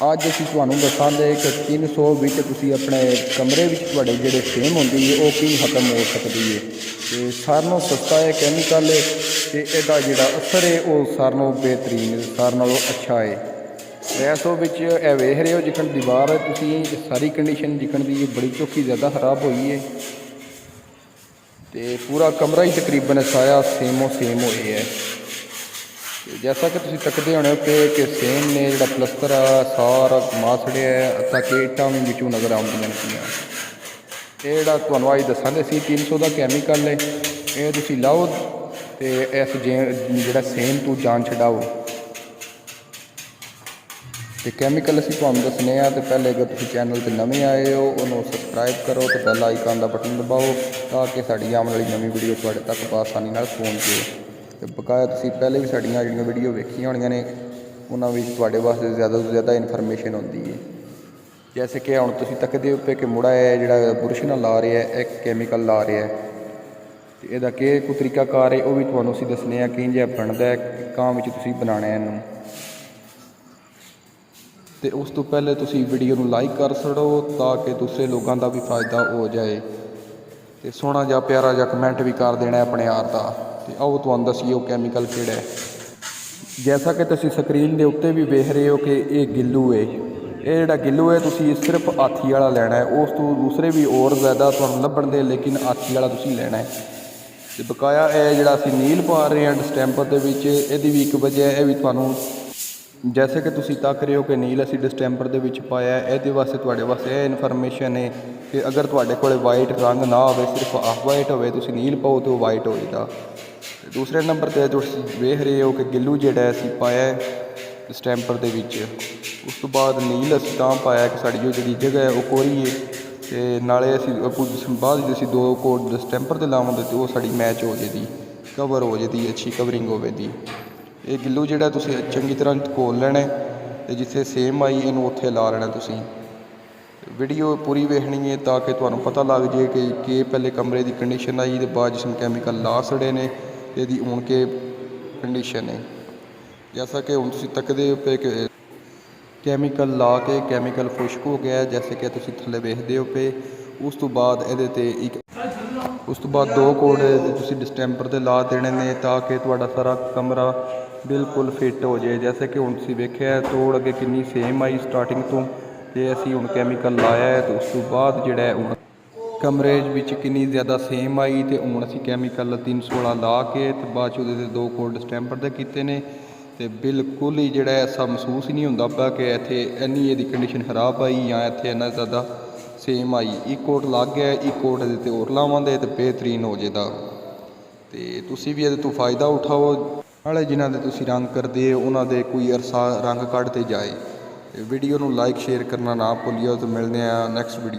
ਅੱਜ ਅਸੀਂ ਤੁਹਾਨੂੰ ਦੱਸਾਂਗੇ ਕਿ 300 ਵਿੱਚ ਤੁਸੀਂ ਆਪਣੇ ਕਮਰੇ ਵਿੱਚ ਤੁਹਾਡੇ ਜਿਹੜੇ ਸੇਮ ਹੁੰਦੀ ਹੈ ਉਹ ਕਿਵੇਂ ਖਤਮ ਹੋ ਸਕਦੀ ਹੈ। ਤੇ ਸਾਰਿਆਂ ਨਾਲੋਂ ਸਸਤਾ ਹੈ ਕੈਮੀਕਲ ਤੇ ਇਹਦਾ ਜਿਹੜਾ ਅਸਰ ਹੈ ਉਹ ਸਾਰਿਆਂ ਨਾਲੋਂ ਬਿਹਤਰੀਨ, ਸਾਰਿਆਂ ਨਾਲੋਂ ਅੱਛਾ ਹੈ। ਐਸੋ ਵਿੱਚ ਇਹ ਵੇਖ ਰਹੇ ਹੋ ਜਿਕਣ ਦੀਵਾਰ ਤੁਸੀਂ ਸਾਰੀ ਕੰਡੀਸ਼ਨ ਜਿਕਣ ਦੀ ਬੜੀ ਚੌਖੀ ज़्यादा खराब हुई है। तो पूरा कमरा ही तकरीबन सारा सेमो सेम हो है। जैसा कि तुम तकते होने कि सेम ने जो प्लस्तर आ सारा घुमा छड़िया है ताकि इट्टां भी विचों नज़र आउंदियां पियां। ये तुहानूं अज दसांगे सी 300 का कैमिकल है, ये तुसीं लाओ तो इस जिहड़ा सेम तू जान छड़ाओ। तो कैमिकल असीं तुहानूं दसने आ। तो पहले अगर तुसीं चैनल पर नवे आए हो उन्होंने सबसक्राइब करो तो बैल आइकन का बटन दबाओ ताकि साड़ी आने वाली नवी वीडियो तुहाडे तक आसानी नाल पहुँचे। तो बकाया तुसीं पहले भी साड़ियां जिहड़ियां वीडियो वेखियां होणियां ने उन्हां विच तुहाडे वास्ते ज़्यादा तो ज़्यादा इन्फॉर्मेशन होंदी है। जैसे कि हुण तुसीं तकदे हो पे कि मुड़ा है जिहड़ा बुरश नाल ला रहा है एक कैमिकल ला रहा है। तो इहदा कोई तरीकाकार है वह भी तुहानूं असीं दसने आ कि जिहा बनदा है कां विच तुसीं बनाना है इहनूं। तो उस तो पहले तुसीं वीडियो नूं लाइक कर छड़ो ताकि दूसरे लोगों का भी फायदा हो जाए। तो सोहना जा प्यारा जा कमेंट भी कर देना अपने यार का। तो आओ तुहानूं दसीए वो कैमिकल किहड़ा है। जैसा कि तुसीं स्क्रीन के उत्ते भी वेख रहे हो कि ये गिल्लू है। ये जिहड़ा गिल्लू है तुसीं सिर्फ हाथी वाला लैना है, उस तो दूसरे भी और ज़्यादा तुहानूं लभण दे लेकिन हाथी वाला तुसीं लैना है। तो बकाया ये जिहड़ा असीं नील पा रहे हैं डिस्टैंपर दे विच इहदी भी एक वजह है भी तुहानूं जैसे कि तुसीं तक रहे हो कि नील असीं डिस्टैंपर दे विच पाया है। इहदे वास्ते तुहाडे वास्ते यह इन्फॉर्मेशन है कि अगर तुहाडे कोल वाइट रंग ना हो सिर्फ ऑफ वाइट हो तुसीं नील पाओ तो वाइट होएगा। दूसरे नंबर पर तुसीं वेख रहे हो कि गिल्लू जिहड़ा असीं पाया है डिस्टैंपर दे विच, उस तो बाद नील असीं तां पाया कि साडी जो जिहड़ी जगह है वो कोरी है। तो नाले असीं बाद असीं दो कोट डिस्टैंपर ते लावांगे तो वो साडी मैच हो जाएगी, कवर हो जाएगी, अच्छी कवरिंग होवेगी। ये गिल्लू जिहड़ा तुसीं चंगी तरह घोल लैना है, जिथे सेम आई इनू उत्थे ला लेना। तुसीं वीडियो पूरी वेखनी है ताकि तुहानूं पता लग जाए कि पहले कमरे की कंडीशन आई तो बाद जिसमें कैमिकल ला छड़े ने यदि हुण के कंडीशन है। जैसा कि हुण तुसीं तकदे हो पे कि कैमिकल ला के कैमिकल खुश्क हो गया है, जैसे कि तुसीं थल्ले वेखदे हो पे। उस तो बाद इहदे ते उस तो बाद दो कोड तुसीं डिस्टैंपर ते ला देने ने ताकि तुहाडा सारा कमरा बिल्कुल फिट हो जाए। जैसे कि हुण तुसीं वेख्या है तोड़ अगे कितनी सेम आई स्टार्टिंग तो असीं हुण कैमिकल लाया है। तो उस तो बाद जिहड़ा है हुण कमरे विच कितनी ज़्यादा सेम आई तो हुण असीं कैमिकल 316 ला के तो बाद च उहदे दो कोड डिस्टैंपर दे कीते ने। तो बिल्कुल ही जिहड़ा ऐसा महसूस ही नहीं हुंदा पिया कि इत्थे इन्नी इहदी कंडीशन खराब आई या इत्थे इन्ना ज़्यादा सेम आई। एक कोट लग गया, एक कोट इहदे होर लावांगे तो बेहतरीन हो जाएगा। तो तुसीं भी इहदे तो फायदा उठाओ। नाले जिन्हां दे तुसीं रंग करदे उन्हां दे कोई अरसा रंग कढ़ते जाए। वीडियो नूं लाइक शेयर करना ना भुल्लिओ। तो मिलते हैं नैक्सट वीडियो।